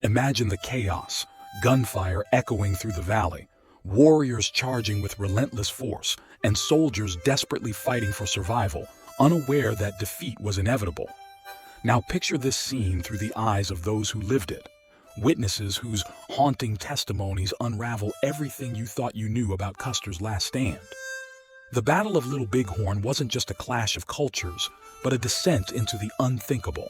Imagine the chaos, gunfire echoing through the valley, warriors charging with relentless force, and soldiers desperately fighting for survival, unaware that defeat was inevitable. Now picture this scene through the eyes of those who lived it, witnesses whose haunting testimonies unravel everything you thought you knew about Custer's last stand. The Battle of Little Bighorn wasn't just a clash of cultures, but a descent into the unthinkable.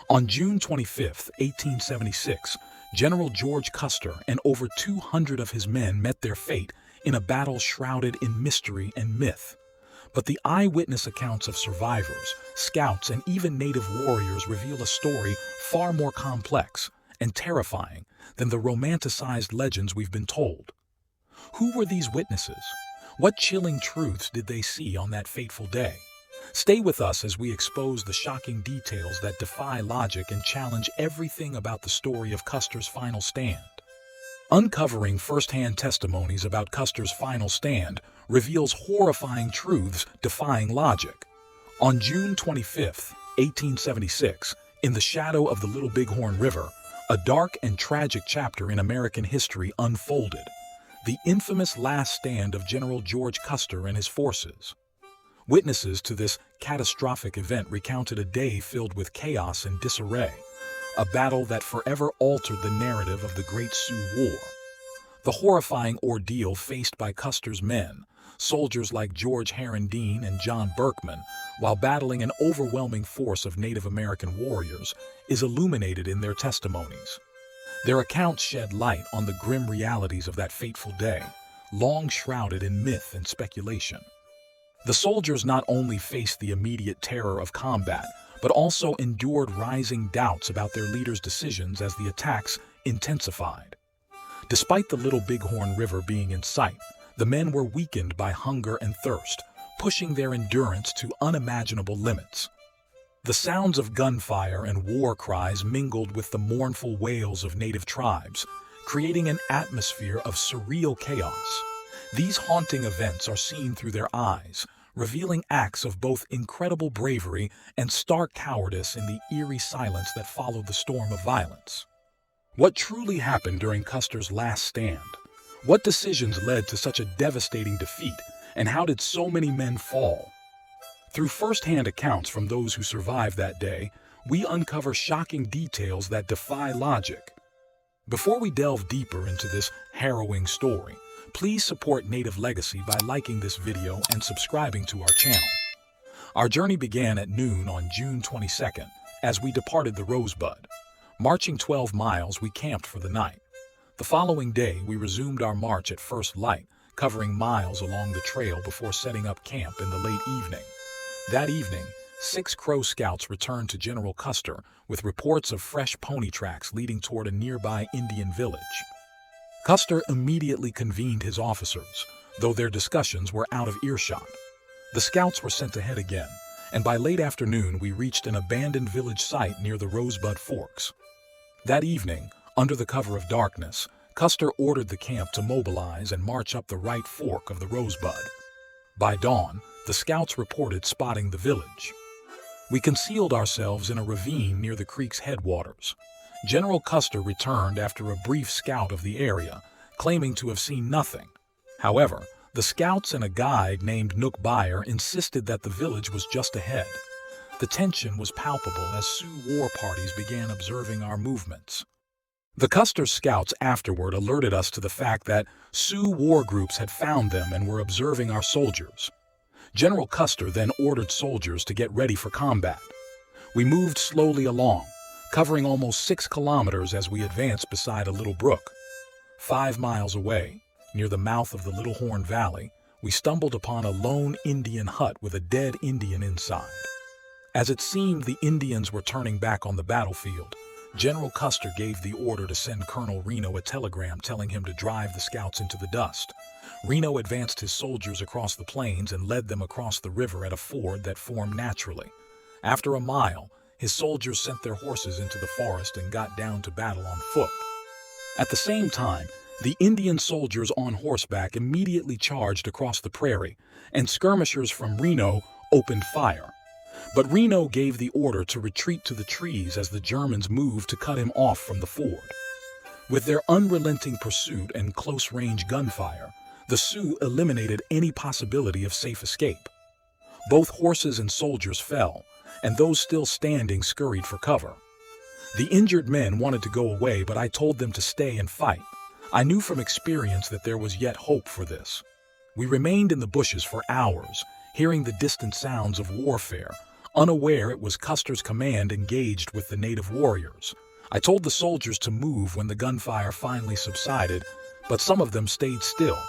On June 25, 1876, General George Custer and over 200 of his men met their fate in a battle shrouded in mystery and myth. But the eyewitness accounts of survivors, scouts, and even native warriors reveal a story far more complex and terrifying than the romanticized legends we've been told. Who were these witnesses? What chilling truths did they see on that fateful day? Stay with us as we expose the shocking details that defy logic and challenge everything about the story of Custer's final stand. Uncovering first-hand testimonies about Custer's final stand reveals horrifying truths defying logic. On June 25, 1876, in the shadow of the Little Bighorn River, a dark and tragic chapter in American history unfolded: the infamous last stand of General George Custer and his forces. Witnesses to this catastrophic event recounted a day filled with chaos and disarray, a battle that forever altered the narrative of the Great Sioux War. The horrifying ordeal faced by Custer's men, soldiers like George Dean and John Berkman, while battling an overwhelming force of Native American warriors, is illuminated in their testimonies. Their accounts shed light on the grim realities of that fateful day, long shrouded in myth and speculation. The soldiers not only faced the immediate terror of combat, but also endured rising doubts about their leaders' decisions as the attacks intensified. Despite the Little Bighorn River being in sight, the men were weakened by hunger and thirst, pushing their endurance to unimaginable limits. The sounds of gunfire and war cries mingled with the mournful wails of native tribes, creating an atmosphere of surreal chaos. These haunting events are seen through their eyes, revealing acts of both incredible bravery and stark cowardice in the eerie silence that followed the storm of violence. What truly happened during Custer's last stand? What decisions led to such a devastating defeat, and how did so many men fall? Through first-hand accounts from those who survived that day, we uncover shocking details that defy logic. Before we delve deeper into this harrowing story, please support Native Legacy by liking this video and subscribing to our channel. Our journey began at noon on June 22nd as we departed the Rosebud. Marching 12 miles, we camped for the night. The following day, we resumed our march at first light, covering miles along the trail before setting up camp in the late evening. That evening, 6 Crow Scouts returned to General Custer with reports of fresh pony tracks leading toward a nearby Indian village. Custer immediately convened his officers, though their discussions were out of earshot. The scouts were sent ahead again, and by late afternoon we reached an abandoned village site near the Rosebud Forks. That evening, under the cover of darkness, Custer ordered the camp to mobilize and march up the right fork of the Rosebud. By dawn, the scouts reported spotting the village. We concealed ourselves in a ravine near the creek's headwaters. General Custer returned after a brief scout of the area, claiming to have seen nothing. However, the scouts and a guide named Nook Byer insisted that the village was just ahead. The tension was palpable as Sioux war parties began observing our movements. The Custer scouts afterward alerted us to the fact that Sioux war groups had found them and were observing our soldiers. General Custer then ordered soldiers to get ready for combat. We moved slowly along, covering almost 6 kilometers as we advanced beside a little brook. 5 miles away, near the mouth of the Little Horn Valley, we stumbled upon a lone Indian hut with a dead Indian inside. As it seemed the Indians were turning back on the battlefield, General Custer gave the order to send Colonel Reno a telegram telling him to drive the scouts into the dust. Reno advanced his soldiers across the plains and led them across the river at a ford that formed naturally. After a mile, his soldiers sent their horses into the forest and got down to battle on foot. At the same time, the Indian soldiers on horseback immediately charged across the prairie, and skirmishers from Reno opened fire. But Reno gave the order to retreat to the trees as the Germans moved to cut him off from the ford. With their unrelenting pursuit and close-range gunfire, the Sioux eliminated any possibility of safe escape. Both horses and soldiers fell, and those still standing scurried for cover. The injured men wanted to go away, but I told them to stay and fight. I knew from experience that there was yet hope for this. We remained in the bushes for hours, hearing the distant sounds of warfare, unaware it was Custer's command engaged with the native warriors. I told the soldiers to move when the gunfire finally subsided, but some of them stayed still.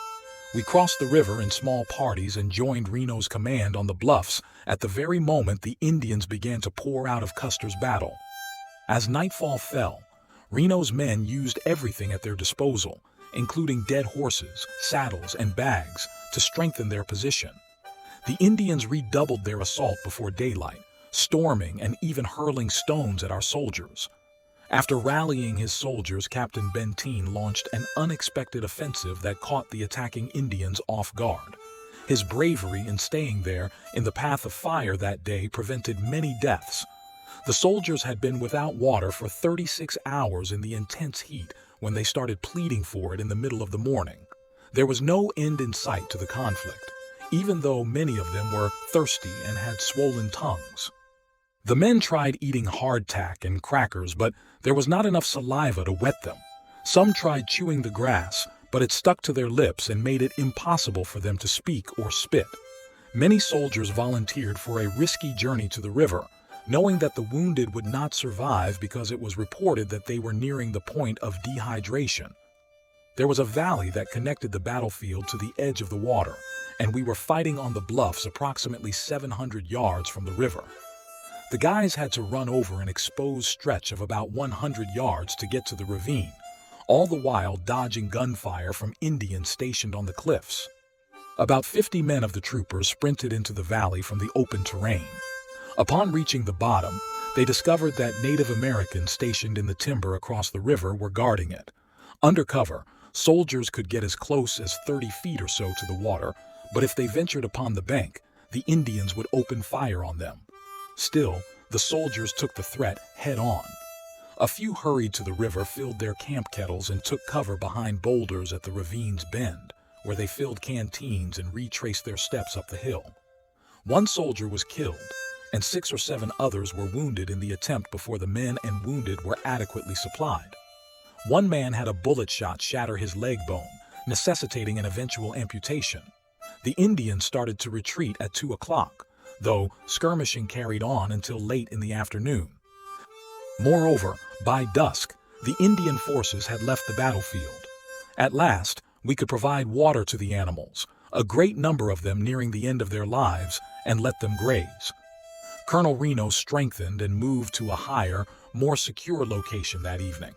We crossed the river in small parties and joined Reno's command on the bluffs at the very moment the Indians began to pour out of Custer's battle. As nightfall fell, Reno's men used everything at their disposal, including dead horses, saddles, and bags, to strengthen their position. The Indians redoubled their assault before daylight, storming and even hurling stones at our soldiers. After rallying his soldiers, Captain Benteen launched an unexpected offensive that caught the attacking Indians off guard. His bravery in staying there in the path of fire that day prevented many deaths. The soldiers had been without water for 36 hours in the intense heat when they started pleading for it in the middle of the morning. There was no end in sight to the conflict, even though many of them were thirsty and had swollen tongues. The men tried eating hardtack and crackers, but there was not enough saliva to wet them. Some tried chewing the grass, but it stuck to their lips and made it impossible for them to speak or spit. Many soldiers volunteered for a risky journey to the river, knowing that the wounded would not survive because it was reported that they were nearing the point of dehydration. There was a valley that connected the battlefield to the edge of the water, and we were fighting on the bluffs approximately 700 yards from the river. The guys had to run over an exposed stretch of about 100 yards to get to the ravine, all the while dodging gunfire from Indians stationed on the cliffs. About 50 men of the troopers sprinted into the valley from the open terrain. Upon reaching the bottom, they discovered that Native Americans stationed in the timber across the river were guarding it. Under cover, soldiers could get as close as 30 feet or so to the water, but if they ventured upon the bank, the Indians would open fire on them. Still, the soldiers took the threat head-on. A few hurried to the river, filled their camp kettles, and took cover behind boulders at the ravine's bend, where they filled canteens and retraced their steps up the hill. One soldier was killed, and 6 or 7 others were wounded in the attempt before the men and wounded were adequately supplied. One man had a bullet shot shatter his leg bone, necessitating an eventual amputation. The Indians started to retreat at 2 o'clock, though skirmishing carried on until late in the afternoon. Moreover, by dusk, the Indian forces had left the battlefield. At last, we could provide water to the animals, a great number of them nearing the end of their lives, and let them graze. Colonel Reno strengthened and moved to a higher, more secure location that evening.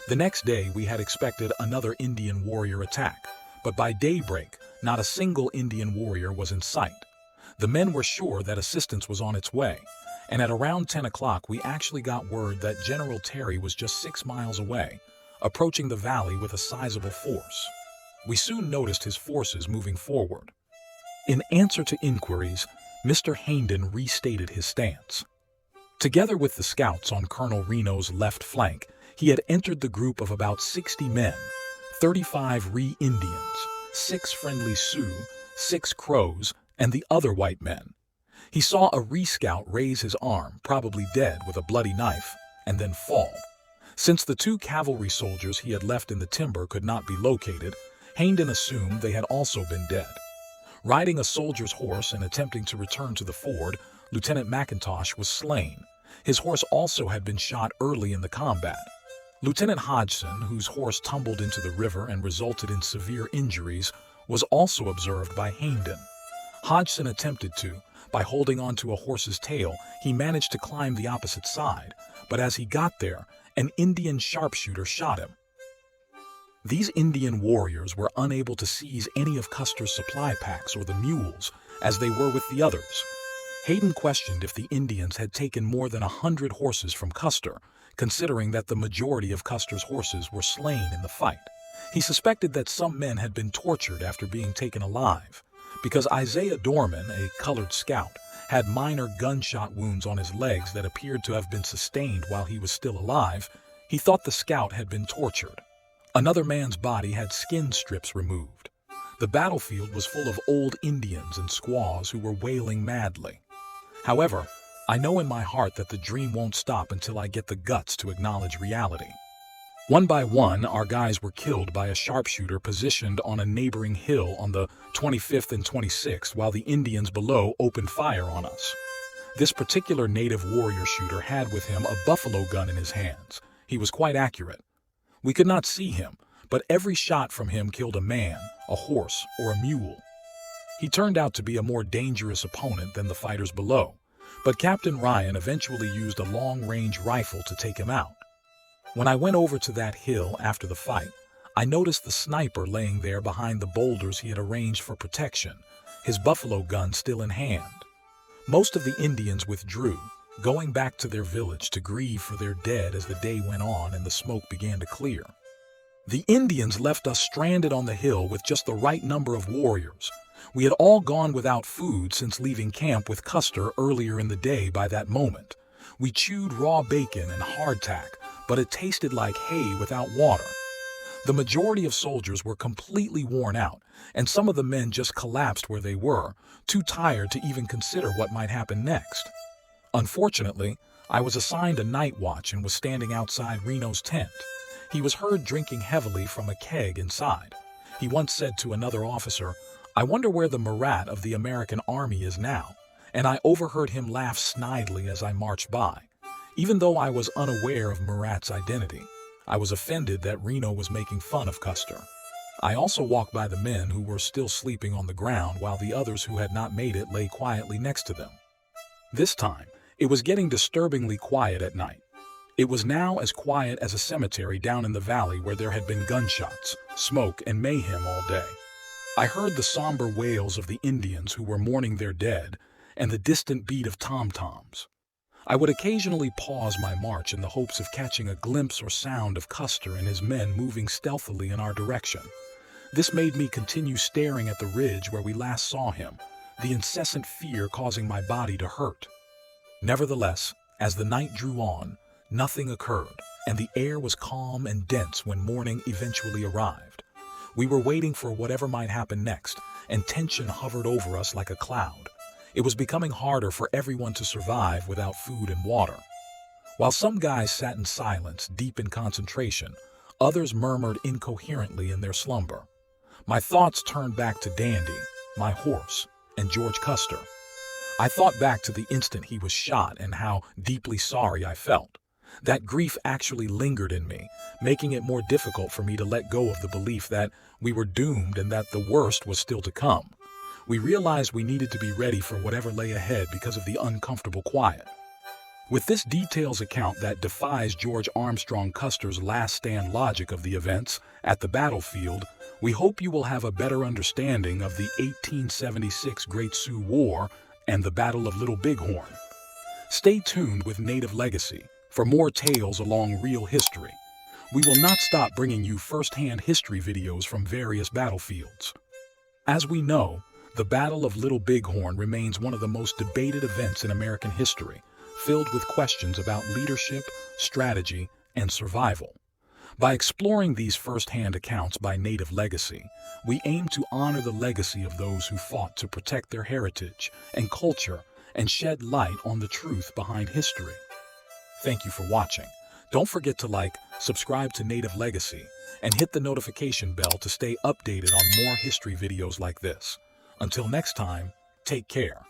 The next day, we had expected another Indian warrior attack, but by daybreak, not a single Indian warrior was in sight. The men were sure that assistance was on its way, and at around 10 o'clock we actually got word that General Terry was just 6 miles away, approaching the valley with a sizable force. We soon noticed his forces moving forward. In answer to inquiries, Mr. Hayden restated his stance. Together with the scouts on Colonel Reno's left flank, he had entered the group of about 60 men, 35 Indians, 6 friendly Sioux, 6 Crows, and the other white men. He saw a scout raise his arm, probably dead with a bloody knife, and then fall. Since the 2 cavalry soldiers he had left in the timber could not be located, Hayden assumed they had also been dead. Riding a soldier's horse and attempting to return to the ford, Lieutenant McIntosh was slain. His horse also had been shot early in the combat. Lieutenant Hodgson, whose horse tumbled into the river and resulted in severe injuries, was also observed by Hayden. Hodgson attempted to, by holding onto a horse's tail, he managed to climb the opposite side, but as he got there, an Indian sharpshooter shot him. These Indian warriors were unable to seize any of Custer's supply packs or the mules, as they were with the others. Hayden questioned if the Indians had taken more than 100 horses from Custer, considering that the majority of Custer's horses were slain in the fight. He suspected that some men had been tortured after being taken alive, because Isaiah Dorman, a colored scout, had minor gunshot wounds on his legs that appeared to have been sustained while he was still alive, he thought the scout had been tortured. Another man's body had skin strips removed. The battlefield was full of old Indians and squaws who were wailing madly. However, I know in my heart that the dream won't stop until I get the guts to acknowledge reality. One by one, our guys were killed by a sharpshooter positioned on a neighboring hill on the 25th and 26th while the Indians below opened fire on us. This particular native warrior shooter had with him a buffalo gun in his hands. He was quite accurate. We could not see him, but every shot from him killed a man, a horse, or a mule. He turned out to be a more dangerous opponent than the fighters below, but Captain Ryan eventually used a long-range rifle to take him out. When I went over to that hill after the fight, I noticed the sniper laying there behind the boulders he had arranged for protection, his buffalo gun still in hand. Most of the Indians withdrew, going back to their village to grieve for their dead as the day went on and the smoke began to clear. The Indians left us stranded on the hill with just the right number of warriors. We had all gone without food since leaving camp with Custer earlier in the day. By that moment, we chewed raw bacon and hardtack, but it tasted like hay without water. The majority of soldiers were completely worn out, and some of the men just collapsed where they were, too tired to even consider what might happen next. Unfortunately, I was assigned a night watch and was standing outside Reno's tent. He was heard drinking heavily from a keg inside. He once said to another officer, "I wonder where the Marat of the American Army is now," and I overheard him laugh snidely as I marched by. Even though I was unaware of Marat's identity, I was offended that Reno was making fun of Custer. I also walked by the men who were still sleeping on the ground while the others who had not made it lay quietly next to them. This time, it was getting disturbingly quiet at night. It was now as quiet as a cemetery down in the valley where there had been gunshots, smoke, and mayhem all day. I heard the somber wails of the Indians who were mourning their dead and the distant beat of tom-toms. I would occasionally pause my march in the hopes of catching a glimpse or sound of Custer and his men moving stealthily in our direction. This made me continue staring at the ridge where we last saw him, the incessant fear causing my body to hurt. Nevertheless, as the night drew on, nothing occurred, and the air was calm and dense when morning eventually arrived. We were waiting for whatever might happen next, and tension hovered over us like a cloud. It was becoming harder for everyone to survive without food and water. While some guys sat in silence, deep in concentration, others murmured incoherently in their slumber. My thoughts turned back to Dandy, my horse, and George Custer. I thought back to the instant he was shot and how deeply sorry I felt. That grief actually lingered in me, making it more difficult for me to let go of the belief that we were doomed and that the worst was still to come. We realized we needed to be ready for whatever lay ahead because of the uncomfortable quiet. With this details account that defies George Armstrong Custer's last stand logic of the events at the battlefield, we hope you will have a better understanding of the 1876 Great Sioux War and the Battle of Little Bighorn. Stay tuned with Native Legacy for more tales along real history. We will not stop bringing you first-hand history videos from various battlefields. As we know, the Battle of Little Bighorn remains one of the most debated events in American history, filled with questions about leadership, strategy, and survival. By exploring these first-hand accounts by Native Legacy, we aim to honor the legacy of those who fought to protect their heritage and culture and shed light on the truth behind history. Thank you for watching. Don't forget to like, subscribe to Native Legacy, and hit the notification bell to stay updated on more history videos like this. Until next time, take care.